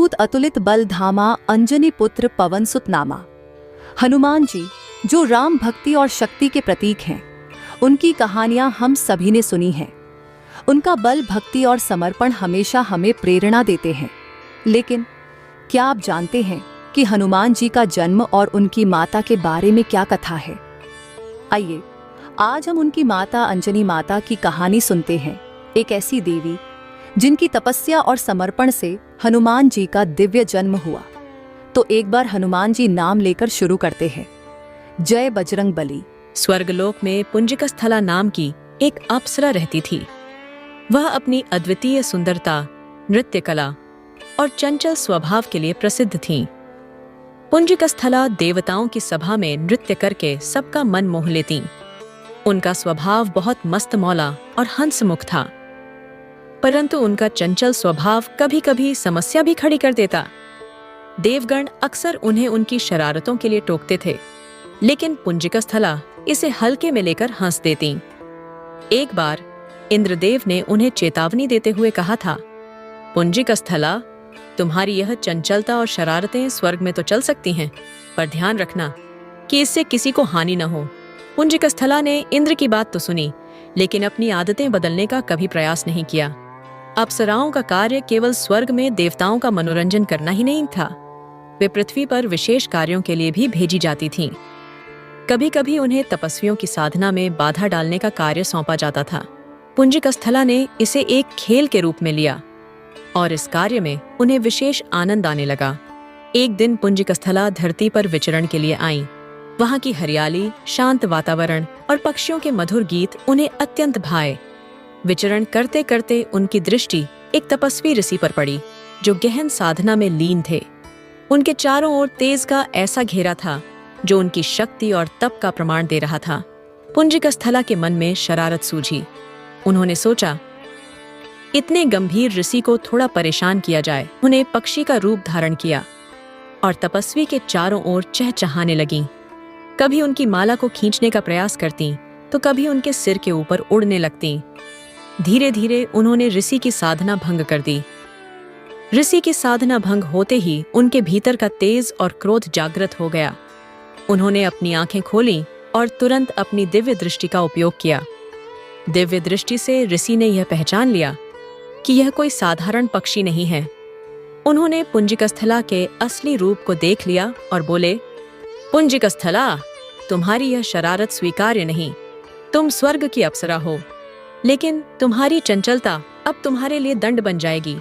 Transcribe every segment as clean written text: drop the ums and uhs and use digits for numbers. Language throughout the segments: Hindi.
अद्भुत अतुलित बल धामा अंजनी पुत्र पवन सुत नामा। हनुमान जी जो राम भक्ति और शक्ति के प्रतीक हैं, उनकी कहानियां हम सभी ने सुनी हैं। उनका बल, भक्ति और समर्पण हमेशा हमें प्रेरणा देते हैं। लेकिन क्या आप जानते हैं कि हनुमान जी का जन्म और उनकी माता के बारे में क्या कथा है? आइए आज हम उनकी माता अंजनी माता की कहानी सुनते हैं। एक ऐसी देवी जिनकी तपस्या और समर्पण से हनुमान जी का दिव्य जन्म हुआ। तो एक बार हनुमान जी नाम लेकर शुरू करते हैं। जय बजरंग बली। स्वर्गलोक में पुंजिकस्थला नाम की एक अप्सरा रहती थी। वह अपनी अद्वितीय सुंदरता, नृत्य कला और चंचल स्वभाव के लिए प्रसिद्ध थीं। पुंजिकस्थला देवताओं की सभा में नृत्य करके सबका मन मोह लेतीं। उनका स्वभाव बहुत मस्त मौला और हंसमुख था, परंतु उनका चंचल स्वभाव कभी कभी समस्या भी खड़ी कर देता। देवगण अक्सर उन्हें उनकी शरारतों के लिए टोकते थे, लेकिन पुंजिकस्थला इसे हल्के में लेकर हंस देती। एक बार इंद्रदेव ने उन्हें चेतावनी देते हुए कहा था, पुंजिकस्थला, तुम्हारी यह चंचलता और शरारतें स्वर्ग में तो चल सकती हैं, पर ध्यान रखना कि इससे किसी को हानि न हो। पुंजिकस्थला ने इंद्र की बात तो सुनी, लेकिन अपनी आदतें बदलने का कभी प्रयास नहीं किया। अप्सराओं का कार्य केवल स्वर्ग में देवताओं का मनोरंजन करना ही नहीं था, वे पृथ्वी पर विशेष कार्यों के लिए भी भेजी जाती थीं। कभी कभी उन्हें तपस्वियों की साधना में बाधा डालने का कार्य सौंपा जाता था। पुंजिकस्थला ने इसे एक खेल के रूप में लिया और इस कार्य में उन्हें विशेष आनंद आने लगा। एक दिन पुंजिकस्थला धरती पर विचरण के लिए आईं। वहां की हरियाली, शांत वातावरण और पक्षियों के मधुर गीत उन्हें अत्यंत भाए। विचरण करते करते उनकी दृष्टि एक तपस्वी ऋषि पर पड़ी, जो गहन साधना में लीन थे। उनके चारों ओर तेज का ऐसा घेरा था जो उनकी शक्ति और तप का प्रमाण दे रहा था। पुंजिकस्थला के मन में शरारत सूझी। उन्होंने सोचा, इतने गंभीर ऋषि को थोड़ा परेशान किया जाए। उन्हें पक्षी का रूप धारण किया और तपस्वी के चारों ओर चहचहाने लगीं। कभी उनकी माला को खींचने का प्रयास करती, तो कभी उनके सिर के ऊपर उड़ने लगती। धीरे धीरे उन्होंने ऋषि की साधना भंग कर दी। ऋषि की साधना भंग होते ही उनके भीतर का तेज और क्रोध जागृत हो गया। उन्होंने अपनी आंखें खोलीं और तुरंत अपनी दिव्य दृष्टि का उपयोग किया। दिव्य दृष्टि से ऋषि ने यह पहचान लिया कि यह कोई साधारण पक्षी नहीं है। उन्होंने पुंजिकस्थला के असली रूप को देख लिया और बोले, पुंजिकस्थला, तुम्हारी यह शरारत स्वीकार्य नहीं। तुम स्वर्ग की अप्सरा हो, लेकिन तुम्हारी चंचलता अब तुम्हारे लिए दंड बन जाएगी।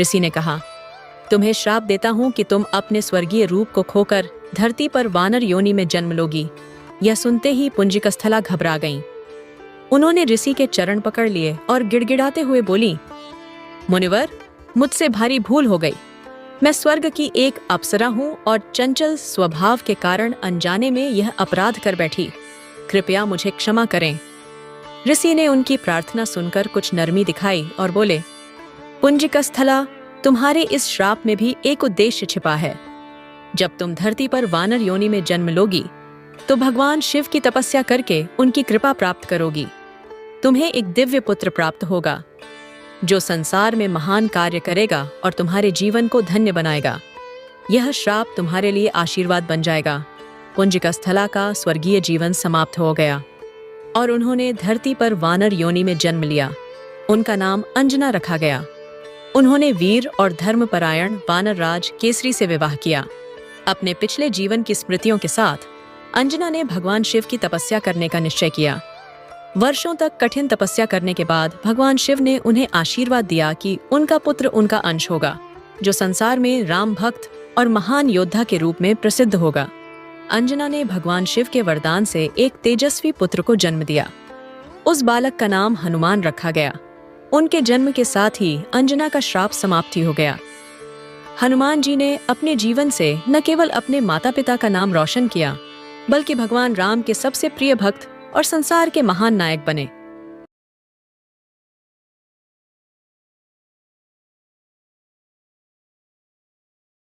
ऋषि ने कहा, तुम्हें श्राप देता हूं कि तुम अपने स्वर्गीय रूप को खोकर धरती पर वानर योनि में जन्म लोगी। यह सुनते ही पुंजिकस्थला घबरा गईं। उन्होंने ऋषि के चरण पकड़ लिए और गिड़गिड़ाते हुए बोली, मुनिवर, मुझसे भारी भूल हो गई। मैं स्वर्ग की एक अप्सरा हूँ और चंचल स्वभाव के कारण अनजाने में यह अपराध कर बैठी। कृपया मुझे क्षमा करें। ऋषि ने उनकी प्रार्थना सुनकर कुछ नरमी दिखाई और बोले, पुंजिकस्थला, तुम्हारे इस श्राप में भी एक उद्देश्य छिपा है। जब तुम धरती पर वानर योनि में जन्म लोगी, तो भगवान शिव की तपस्या करके उनकी कृपा प्राप्त करोगी। तुम्हें एक दिव्य पुत्र प्राप्त होगा, जो संसार में महान कार्य करेगा और तुम्हारे जीवन को धन्य बनाएगा। यह श्राप तुम्हारे लिए आशीर्वाद बन जाएगा। पुंजिकस्थला का स्वर्गीय जीवन समाप्त हो गया और उन्होंने धरती पर वानर योनि में जन्म लिया। उनका नाम अंजना रखा गया। उन्होंने वीर और धर्मपरायण वानर राज केसरी से विवाह किया। अपने पिछले जीवन की स्मृतियों के साथ अंजना ने भगवान शिव की तपस्या करने का निश्चय किया। वर्षों तक कठिन तपस्या करने के बाद भगवान शिव ने उन्हें आशीर्वाद दिया कि उनका पुत्र उनका अंश होगा, जो संसार में राम भक्त और महान योद्धा के रूप में प्रसिद्ध होगा। अंजना ने भगवान शिव के वरदान से एक तेजस्वी पुत्र को जन्म दिया। उस बालक का नाम हनुमान रखा गया। उनके जन्म के साथ ही अंजना का श्राप समाप्ति हो गया। हनुमान जी ने अपने जीवन से न केवल अपने माता पिता का नाम रोशन किया, बल्कि भगवान राम के सबसे प्रिय भक्त और संसार के महान नायक बने।